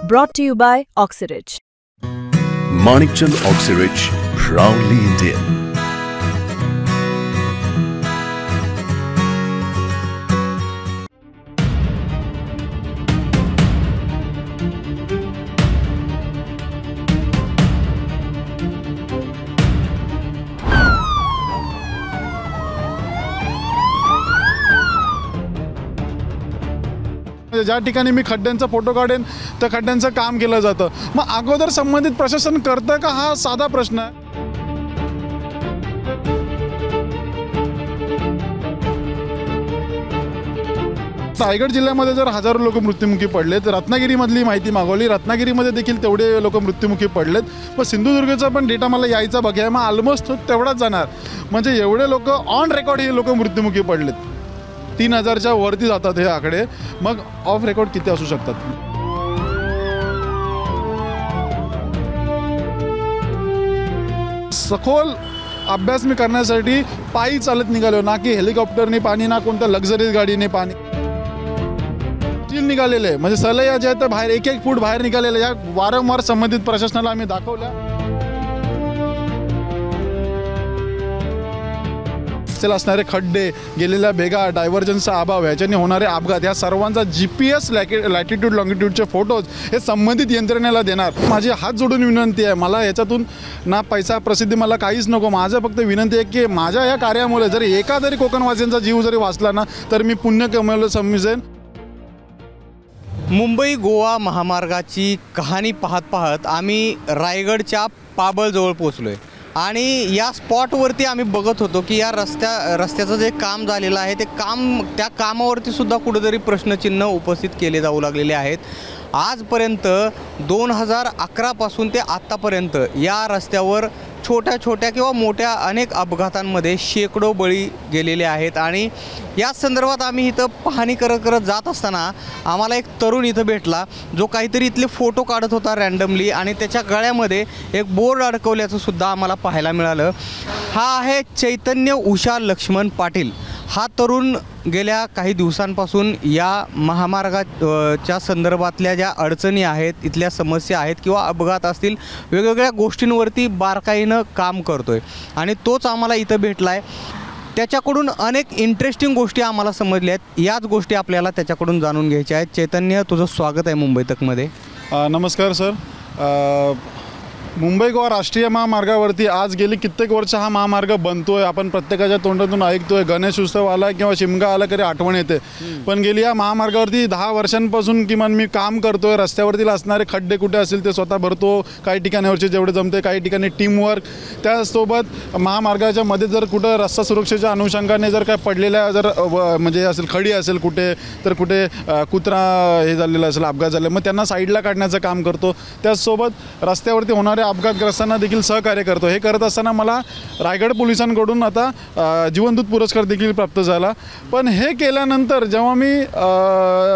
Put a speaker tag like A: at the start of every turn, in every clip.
A: Brought to you by Oxyrich.
B: Manikchand Oxyrich, proudly Indian.
C: ज्या ठिकाणी मी खड्ड्यांचा photo काढेन त्या खड्ड्यांचं काम केलं जातं, मग अगोदर संबंधित प्रशासन करतं का हा साधा प्रश्न आहे. रायगड जिल्ह्यामध्ये जर हजारो लोक मृत्युमुखी पडलेत, रत्नागिरीमधली माहिती मागवली, रत्नागिरीमध्ये देखील तेवढे लोक मृत्युमुखी पडलेत, पण सिंधुदुर्गचा पण डेटा मला यायचा बघाय, मग ऑलमोस्ट तेवढाच जाणार. म्हणजे एवढे लोक ऑन रेकॉर्ड हे लोक मृत्युमुखी पडलेत, 3000च्या वरती जातात हे आकडे. मग ऑफ रेकॉर्ड किती असू शकतात. सखोल अभ्यास मी करण्यासाठी पायी चालत निघालो, ना की हेलिकॉप्टरने पाणी, ना कोणत्या लक्झरीज गाडीने पाणी. निघालेले म्हणजे सलया जे आहेत बाहेर एक फूट बाहेर निघालेले, या वारंवार संबंधित प्रशासनाला आम्ही दाखवल्या. असणारे खड्डे, गेलेल्या भेगा, डायव्हर्जनचा अभाव, याच्याने होणारे अपघात, या सर्वांचा GPS लॅटिट्यूड लॉंगिट्यूडचे फोटोज हे संबंधित यंत्रणेला देणार. माझी हात जोडून विनंती आहे, मला याच्यातून ना पैसा प्रसिद्धी मला काहीच नको. माझं फक्त विनंती आहे की माझ्या या कार्यामुळे जरी एका तरी कोकणवासियांचा जीव जरी वाचला ना तर मी पुण्य कमवलं समजेन.
D: मुंबई गोवा महामार्गाची कहाणी पाहत पाहत आम्ही रायगडच्या पाबळजवळ पोहोचलो आहे आणि या स्पॉटवरती आम्ही बघत होतो की या रस्त्याचं जे काम झालेलं आहे त्या कामावरती सुद्धा कुठेतरी प्रश्नचिन्ह उपस्थित केले जाऊ लागलेले आहेत. आजपर्यंत 2011 पासून ते आत्तापर्यंत या रस्त्यावर छोट्या छोट्या किंवा मोठ्या अनेक अपघातांमध्ये शेकडो बळी गेलेले आहेत आणि याच संदर्भात आम्ही इथं पाहणी करत जात असताना आम्हाला एक तरुण इथं भेटला जो काहीतरी इथले फोटो काढत होता रँडमली आणि त्याच्या गळ्यामध्ये एक बोर्ड अडकवल्याचं सुद्धा आम्हाला पाहायला मिळालं. हा आहे चैतन्य उषा लक्ष्मण पाटील. हा तरुण गेल्या काही दिवसांपासून या महामार्गाच्या संदर्भातल्या ज्या अडचणी आहेत, इथल्या समस्या आहेत किंवा अपघात असतील, वेगवेगळ्या गोष्टींवरती बारकाईनं काम करतोय आणि तोच आम्हाला इथं भेटला आहे. त्याच्याकडून अनेक इंटरेस्टिंग गोष्टी आम्हाला समजल्या आहेत, याच गोष्टी आपल्याला त्याच्याकडून जाणून घ्यायच्या आहेत. चैतन्य, तुझं स्वागत आहे मुंबई तकमध्ये.
C: नमस्कार सर. मुंबई गोवा राष्ट्रीय महामार्गावरती आज गेली कित्येक वर्ष हा महामार्ग बनतोय. आपण प्रत्येकाच्या तोंडातून ऐकतोय, गणेश उत्सव आला किंवा शिमगा आला तरी आठवण येते. पण गेली या महामार्गावरती 10 वर्षांपासून किमान मी काम करतोय. रस्त्यावरती असणारे खड्डे कुठे असतील ते स्वतः भरतो, काही ठिकाणावरचे जेवढे जमते, काही ठिकाणी टीमवर्क. त्यासोबत महामार्गाच्या मध्ये जर कुठं रस्ता सुरक्षेच्या अनुषंगाने जर काय पडलेल्या जर म्हणजे असेल, खडी असेल कुठे, तर कुठे कुत्रा हे झालेला असेल, अपघात झाले, मग त्यांना साईडला काढण्याचं काम करतो. त्याचसोबत रस्त्यावरती होणारे अपघातग्रस्तांना देखील सहकार्य करतो. हे करत असताना मला रायगड पोलिसांकडून आता जीवनदूत पुरस्कार देखील प्राप्त झाला. पण हे केल्यानंतर जेव्हा मी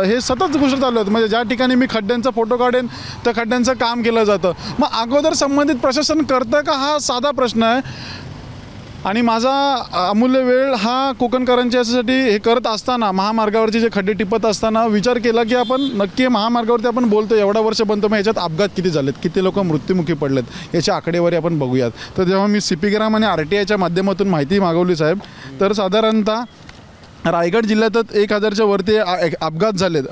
C: हे सतत गोष्ट चालू होतं, म्हणजे ज्या ठिकाणी मी खड्ड्यांचा फोटो काढेन त्या खड्ड्यांचं काम केलं जातं, मग अगोदर संबंधित प्रशासन करतं का हा साधा प्रश्न आहे. आणि माझा अमूल्य वेळ हा कोकणकरांच्या याच्यासाठी हे करत असताना, महामार्गावरचे जे खड्डे टिपत असताना विचार केला की आपण नक्की महामार्गावरती आपण बोलतो एवढा वर्ष बनतो, मग याच्यात अपघात किती झालेत, किती लोक मृत्युमुखी पडलेत, याच्या आकडेवारी आपण बघूयात. तर जेव्हा मी CP आणि RTIच्या माध्यमातून माहिती मागवली साहेब, तर साधारणतः रायगड जिल्ह्यातच 1000च्या वरती अपघात झालेत,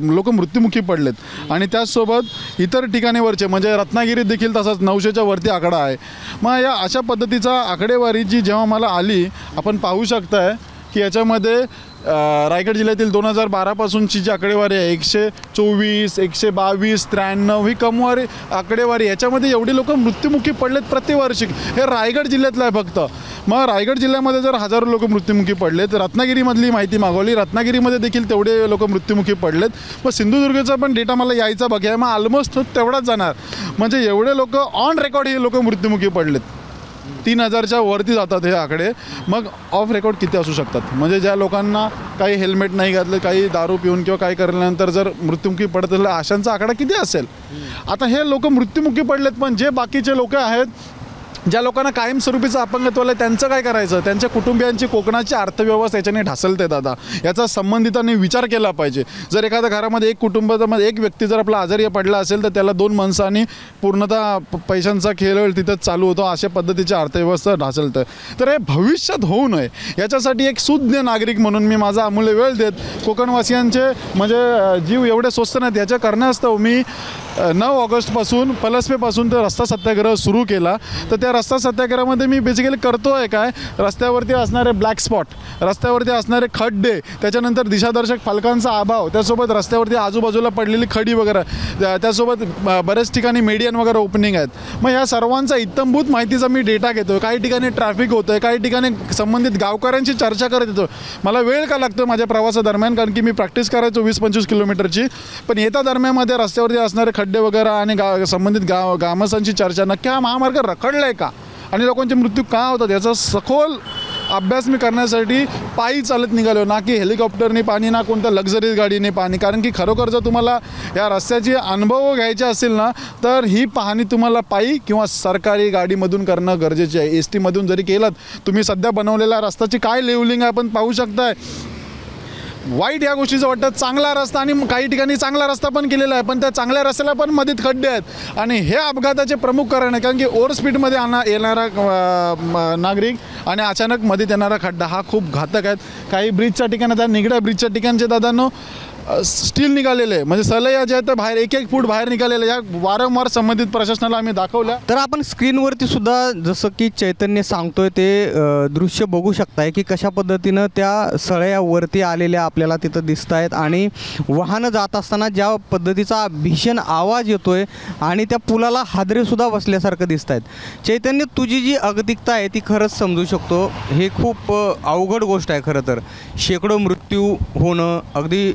C: लोक मृत्युमुखी पडलेत आणि त्याचसोबत इतर ठिकाणीवरचे म्हणजे रत्नागिरीत देखील तसाच 900च्या वरती आकडा आहे. मग या अशा पद्धतीचा आकडेवारी जी जेव्हा मला आली, आपण पाहू शकताय की याच्यामध्ये रायगड जिल्ह्यातील 2012 पासूनची जी आकडेवारी आहे 124, 122, 93 ही कमवारी आकडेवारी. याच्यामध्ये एवढे लोक मृत्युमुखी पडलेत प्रतिवर्षी. हे रायगड जिल्ह्यातलं आहे फक्त. मग रायगड जिल्ह्यामध्ये जर हजारो लोक मृत्युमुखी पडलेत, रत्नागिरीमधली माहिती मागवली, रत्नागिरीमध्ये देखील तेवढे लोक मृत्युमुखी पडलेत. मग सिंधुदुर्गचा पण डेटा मला यायचा बघाय, मग ऑलमोस्ट तेवढाच जाणार. म्हणजे एवढे लोक ऑन रेकॉर्ड हे लोक मृत्युमुखी पडलेत, 3000च्या वरती जातात हे आकडे. मग ऑफ रेकॉर्ड किती असू शकतात. म्हणजे ज्या लोकांना काही हेल्मेट नाही घातलं, काही दारू पिऊन किंवा काही केल्यानंतर जर मृत्युमुखी पडत असेल, अशांचा आकडा किती असेल. आता हे लोक मृत्युमुखी पडलेत, पण जे बाकीचे लोक आहेत ज्या लोकांना कायमस्वरूपीचं अपंगत्व आहे त्यांचं काय करायचं? त्यांच्या कुटुंबियांची कोकणाची अर्थव्यवस्था याच्याने ढासळते दादा. याचा संबंधितांनी विचार केला पाहिजे. जर एखाद्या घरामध्ये एक कुटुंबामध्ये एक व्यक्ती जर आपला आजारी पडला असेल तर त्याला 2 माणसांनी पूर्णतः पैशांचा खेळ तिथंच चालू होतो. अशा पद्धतीची अर्थव्यवस्था ढासळतं. तर हे भविष्यात होऊ नये याच्यासाठी एक सुज्ञ नागरिक म्हणून मी माझा अमूल्य वेळ देत कोकणवासियांचे म्हणजे जीव एवढे स्वस्त नाहीत याच्या कारणास्तव मी 9 ऑगस्टपासून पलसपेपासून ते रस्ता सत्याग्रह सुरू केला. तर त्या रस्ता सत्याग्रहामध्ये मी बेसिकली करतो आहे काय, रस्त्यावरती असणारे ब्लॅक स्पॉट, रस्त्यावरती असणारे खड्डे, त्याच्यानंतर दिशादर्शक फलकांचा अभाव, त्यासोबत रस्त्यावरती आजूबाजूला पडलेली खडी वगैरे, त्यासोबत बऱ्याच ठिकाणी मेडियन वगैरे ओपनिंग आहेत. मग या सर्वांचा इत्थंभूत माहितीचा मी डेटा घेतो. काही ठिकाणी ट्रॅफिक होतं आहे, काही ठिकाणी संबंधित गावकऱ्यांशी चर्चा करत येतो. मला वेळ का लागतो माझ्या प्रवासादरम्यान, कारण की मी प्रॅक्टिस करायचो 20-25 किलोमीटरची. पण येत्या दरम्यानमध्ये रस्त्यावरती असणारे खड्डे वगैरे आणि संबंधित ग्रामस्थांची चर्चा, नक्की हा महामार्ग रखडला आहे का आणि लोकांचे मृत्यू का होतात याचा सखोल अभ्यास मी करण्यासाठी पायी चालत निघालो, ना की हेलिकॉप्टरने पाणी, ना कोणत्या लक्झरी गाडीने पाणी. कारण की खरोखर जर तुम्हाला या रस्त्याची अनुभव घ्यायचे असेल ना तर ही पाहणी तुम्हाला पायी किंवा सरकारी गाडीमधून करणं गरजेचे आहे. STमधून जरी केलं तुम्ही सध्या बनवलेल्या रस्त्याची काय लेवलिंग आहे आपण पाहू शकताय. वाईट या गोष्टीचं वाटतं. चांगला रस्ता आणि काही ठिकाणी चांगला रस्ता पण केलेला आहे, पण त्या चांगल्या रस्त्याला पण मध्येच खड्डे आहेत आणि हे अपघाताचे प्रमुख कारण आहे. कारण की ओव्हर स्पीडमध्ये येणारा नागरिक आणि अचानक मध्ये येणारा खड्डा हा खूप घातक आहेत. काही ब्रिजच्या ठिकाणी, त्या निगड्या ब्रिजच्या ठिकाणचे दादांनो स्टील निघालेले आहे, म्हणजे सलया जे आहेत ते बाहेर 1-1 फूट बाहेर निघालेले. या वारंवार संबंधित प्रशासनाला आम्ही दाखवल्या.
D: तर आपण स्क्रीनवरती सुद्धा जसं की चैतन्य सांगतोय ते दृश्य बघू शकताय की कशा पद्धतीनं त्या सळयावरती आलेल्या आपल्याला तिथं दिसत आहेत आणि वाहनं जात असताना ज्या पद्धतीचा भीषण आवाज येतोय आणि त्या पुलाला हादरेसुद्धा बसल्यासारखं दिसत आहेत. चैतन्य, तुझी जी अगतिकता आहे ती खरंच समजू शकतो. हे खूप अवघड गोष्ट आहे खरं तर. शेकडो मृत्यू होणं, अगदी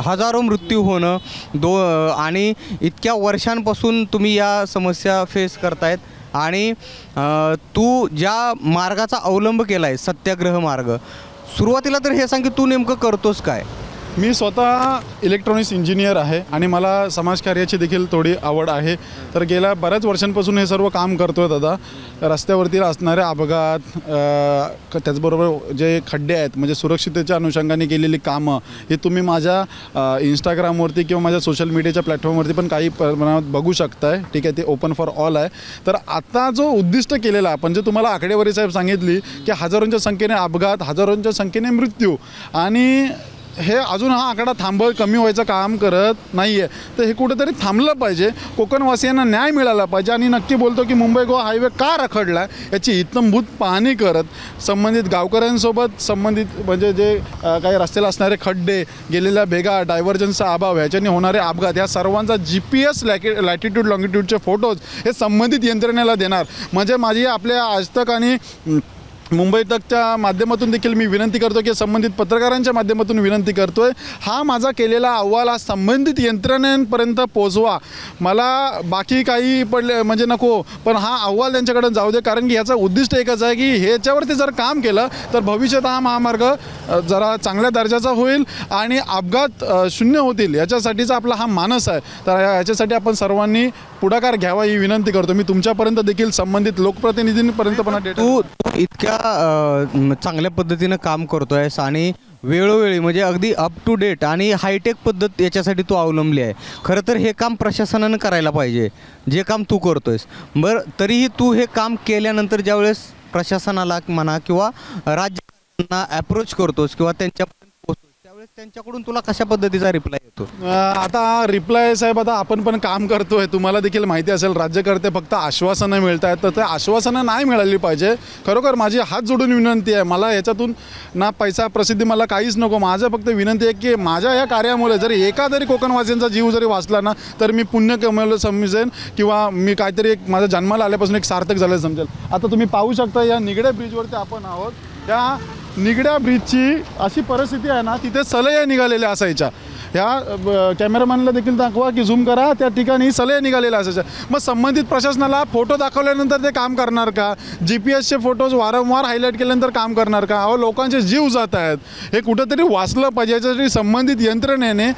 D: हजारो मृत्यू होणं आणि इतक्या वर्षांपासून तुम्ही या समस्या फेस करतायत आणि तू ज्या मार्गाचा अवलंब केला आहे सत्याग्रह मार्ग, सुरुवातीला तर हे सांग की तू नेमकं करतोस काय?
C: मी स्वतः इलेक्ट्रॉनिक्स इंजिनियर आहे आणि मला समाजकार्याची देखील थोडी आवड आहे. तर गेल्या बऱ्याच वर्षांपासून हे सर्व काम करतो आहे दादा. रस्त्यावरती असणारे अपघात, त्याचबरोबर जे खड्डे आहेत म्हणजे सुरक्षिततेच्या अनुषंगाने केलेली कामं ही तुम्ही माझ्या इंस्टाग्रामवरती किंवा माझ्या सोशल मीडियाच्या प्लॅटफॉर्मवरती पण काही प्रमाणात बघू शकताय. ठीक आहे, ते ओपन फॉर ऑल आहे. तर आता जो उद्दिष्ट केलेला आपण जे तुम्हाला आकडेवारी साहेब सांगितली की हजारोंच्या संख्येने अपघात, हजारोंच्या संख्येने मृत्यू, आणि हे अजून हा आकडा कमी व्हायचं काम करत नाही आहे. तर हे कुठेतरी थांबलं पाहिजे. कोकणवासियांना न्याय मिळाला पाहिजे. आणि नक्की बोलतो की मुंबई गोवा हायवे का रखडला आहे याची इत्थंभूत पाहणी करत संबंधित गावकऱ्यांसोबत संबंधित म्हणजे जे काही रस्त्याला असणारे खड्डे, गेलेल्या भेगा, डायव्हर्जन्सचा अभाव, ह्याच्याने होणारे अपघात, या सर्वांचा GPS लॅटिट्यूड लॉंगिट्यूडचे फोटोज हे संबंधित यंत्रणेला देणार. म्हणजे माझी आपल्या आजतक आणि मुंबई तकच्या माध्यमातून देखील मी विनंती करतो की संबंधित पत्रकारांच्या माध्यमातून विनंती करतोय, हा माझा केलेला अहवाल हा संबंधित यंत्रणेपर्यंत पोचवा. मला बाकी काही पडले म्हणजे नको, पण हा अहवाल त्यांच्याकडे जाऊ दे. कारण की ह्याचं उद्दिष्ट एकच आहे की ह्याच्यावरती जर काम केलं तर भविष्यात हा महामार्ग जरा चांगल्या दर्जाचा होईल आणि अपघात शून्य होतील, याच्यासाठीचा आपला हा मानस आहे. तर याच्यासाठी आपण सर्वांनी पुढाकार घ्यावा ही विनंती करतो. मी तुमच्यापर्यंत देखील संबंधित लोकप्रतिनिधींपर्यंत पण
D: तू इतक्या चांगल्या पद्धतीनं काम करतोयस आणि वेळोवेळी म्हणजे अगदी अप टू डेट आणि हायटेक पद्धत याच्यासाठी तू अवलंबली आहे. खरं तर हे काम प्रशासनानं करायला पाहिजे जे काम तू करतोयस. बरं, तरीही तू हे काम केल्यानंतर ज्यावेळेस प्रशासनाला म्हणा किंवा राज्यांना अप्रोच करतोस किंवा त्यांच्यापर्यंत पोहोचतोस त्यावेळेस त्यांच्याकडून तुला कशा पद्धतीचा रिप्लाय येतो?
C: आता रिप्लाय साहेब, आता आपण पण काम करतोय, तुम्हाला देखील माहिती असेल राज्यकर्ते फक्त आश्वासनं मिळत आहेत. तर ते आश्वासनं नाही मिळाली पाहिजे. खरोखर माझी हात जोडून विनंती आहे. मला याच्यातून ना पैसा प्रसिद्धी मला काहीच नको. माझं फक्त विनंती आहे की माझ्या या कार्यामुळे जरी एका जरी कोकणवासियांचा जीव जरी वाचला ना तर मी पुण्य कमवलं समजेन किंवा मी काहीतरी एक माझ्या जन्माला आल्यापासून एक सार्थक झालं समजेल. आता तुम्ही पाहू शकता या निगड्या ब्रिजवरती आपण आहोत. या निगड्या ब्रिजची अशी परिस्थिती आहे ना, तिथे सलया निघालेल्या असायच्या. ह्या कॅमेरामॅनला देखील दाखवा की झूम करा, त्या ठिकाणी सलया निघालेल्या असायच्या. मग संबंधित प्रशासनाला फोटो दाखवल्यानंतर ते काम करणार का? GPSचे फोटोज वारंवार हायलाईट केल्यानंतर काम करणार का? अहो, लोकांचे जीव जात आहेत, हे कुठंतरी वाचलं पाहिजे. याच्यासाठी संबंधित यंत्रणेने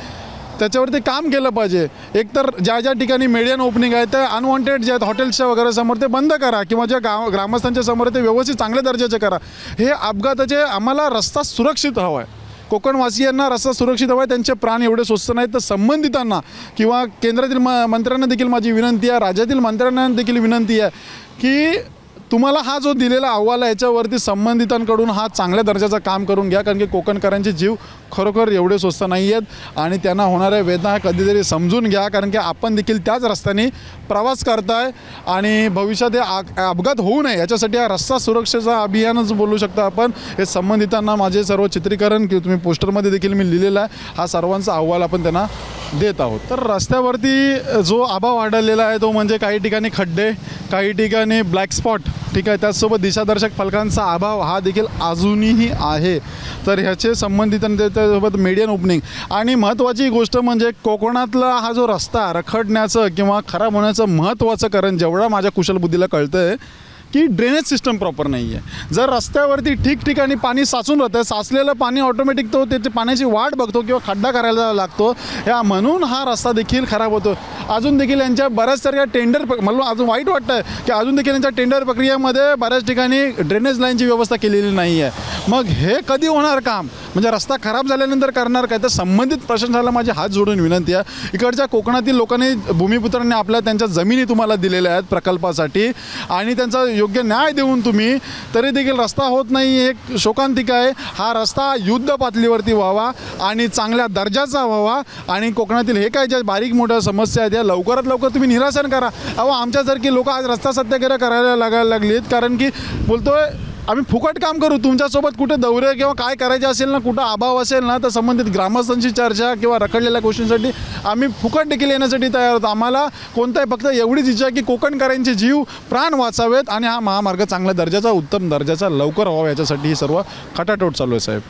C: त्याच्यावरती काम केलं पाहिजे. एकतर ज्या ज्या ठिकाणी मीडियन ओपनिंग आहे ते अनवॉन्टेड जे आहेत हॉटेल्सच्या वगैरे समोर ते बंद करा, किंवा ज्या ग्रामस्थांच्या समोर ते व्यवस्थित चांगल्या दर्जाचे करा. हे अपघाताचे आम्हाला रस्ता सुरक्षित हवा आहे. कोकणवासियांना रस्ता सुरक्षित हवा आहे. त्यांचे प्राण एवढे स्वस्त नाहीत. तर संबंधितांना किंवा केंद्रातील मंत्र्यांना देखील माझी विनंती आहे, राज्यातील मंत्र्यांना देखील विनंती आहे की तुम्हाला हा जो दिलेला अहवाल आहे याच्यावरती संबंधितांकडून हा चांगल्या दर्जाचं काम करून घ्या. कारण की कोकणकरांचे जीव खरोखर एवढे स्वस्त नाही आहेत आणि त्यांना होणाऱ्या वेदना कधीतरी समजून घ्या. कारण की आपण देखील त्याच रस्त्याने प्रवास करताय आणि भविष्यात हे अपघात होऊ नये याच्यासाठी हा रस्ता सुरक्षेचा अभियानच बोलू शकता आपण. हे संबंधितांना माझे सर्व चित्रीकरण की तुम्ही पोस्टरमध्ये देखील मी लिहिलेलं आहे, हा सर्वांचा अहवाल आपण त्यांना देत आहोत. तर रस्त्यावरती जो अभाव आढळलेला आहे तो म्हणजे काही ठिकाणी खड्डे, काही ठिकाणी ब्लॅक स्पॉट, ठीक आहे, त्याचसोबत दिशादर्शक फलकांचा अभाव हा देखील अजूनही आहे. तर ह्याचे संबंधितांनी त्यासोबत मीडियन ओपनिंग आणि महत्त्वाची गोष्ट म्हणजे कोकणातला हा जो रस्ता रखडण्याचं किंवा खराब होण्याचं महत्त्वाचं कारण जेवढा माझ्या कुशलबुद्धीला कळतं आहे की ड्रेनेज सिस्टम प्रॉपर नाही आहे. जर रस्त्यावरती ठिकठिकाणी पाणी साचून राहतं, साचलेलं पाणी ऑटोमॅटिक तो त्याची पाण्याची वाट बघतो किंवा खड्डा करायला लागतो, म्हणून हा रस्ता देखील खराब होतो. अजून देखील यांच्या बऱ्याच साऱ्या टेंडर मला अजून वाईट वाटतं आहे की अजून देखील यांच्या टेंडर प्रक्रियेमध्ये बऱ्याच ठिकाणी ड्रेनेज लाईनची व्यवस्था केलेली नाही आहे. मग हे कधी होणार काम? म्हणजे रस्ता खराब झाल्यानंतर करणार काय? तर संबंधित प्रशासनाला माझी हात जोडून विनंती आहे. इकडच्या कोकणातील लोकांनी, भूमिपुत्रांनी आपल्या त्यांच्या जमिनी तुम्हाला दिलेल्या आहेत प्रकल्पासाठी आणि त्यांचा योग्य न्याय देऊन तुम्ही तरी देखील रस्ता होत नाही, हे शोकांतिका आहे. हा रस्ता युद्ध पातळीवरती व्हावा आणि चांगल्या दर्जाचा व्हावा आणि कोकणातील हे काय ज्या बारीक मोठ्या समस्या आहेत या लवकरात लवकर तुम्ही निरासन करा. आमच्यासारखी लोक आज रस्ता सत्याग्रह करायला लागायला लागलीत कारण की बोलतोय आम्ही फुकट काम करू. तुमच्यासोबत कुठे दौरे किंवा काय करायचे असेल ना, कुठं अभाव असेल ना, तर संबंधित ग्रामस्थांची चर्चा किंवा रखडलेल्या गोष्टींसाठी आम्ही फुकट देखील येण्यासाठी तयार होतो. आम्हाला कोणताही फक्त एवढीच इच्छा की कोकणकरांचे जीव प्राण वाचावेत आणि हा महामार्ग चांगल्या दर्जाचा, उत्तम दर्जाचा लवकर व्हावा याच्यासाठी ही सर्व खटाटोट चालू आहे साहेब.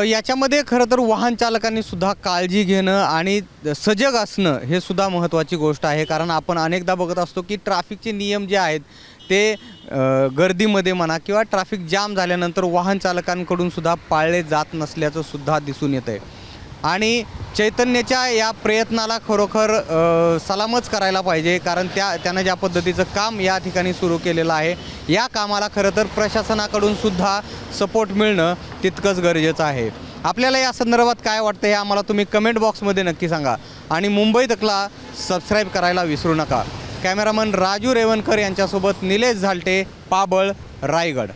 D: याच्यामध्ये खरं तर वाहन चालकांनी सुद्धा काळजी घेणं आणि सजग असणं हे सुद्धा महत्त्वाची गोष्ट आहे. कारण आपण अनेकदा बघत असतो की ट्रॅफिकचे नियम जे आहेत ते गर्दीमध्ये म्हणा किंवा ट्रॅफिक जाम झाल्यानंतर वाहन चालकांकडून सुद्धा पाळले जात नसल्याचं सुद्धा दिसून येतं आहे. आणि चैतन्याच्या या प्रयत्नाला खरोखर सलामच करायला पाहिजे. कारण त्यानं ज्या पद्धतीचं काम या ठिकाणी सुरू केलेलं आहे, या कामाला खरं तर प्रशासनाकडून सुद्धा सपोर्ट मिळणं तितकंच गरजेचं आहे. आपल्याला या संदर्भात काय वाटतं हे आम्हाला तुम्ही कमेंट बॉक्समध्ये नक्की सांगा आणि मुंबई तकला सबस्क्राईब करायला विसरू नका. कॅमेरामन राजू रेवणकर यांच्यासोबत निलेश झालटे, पाबळ, रायगड.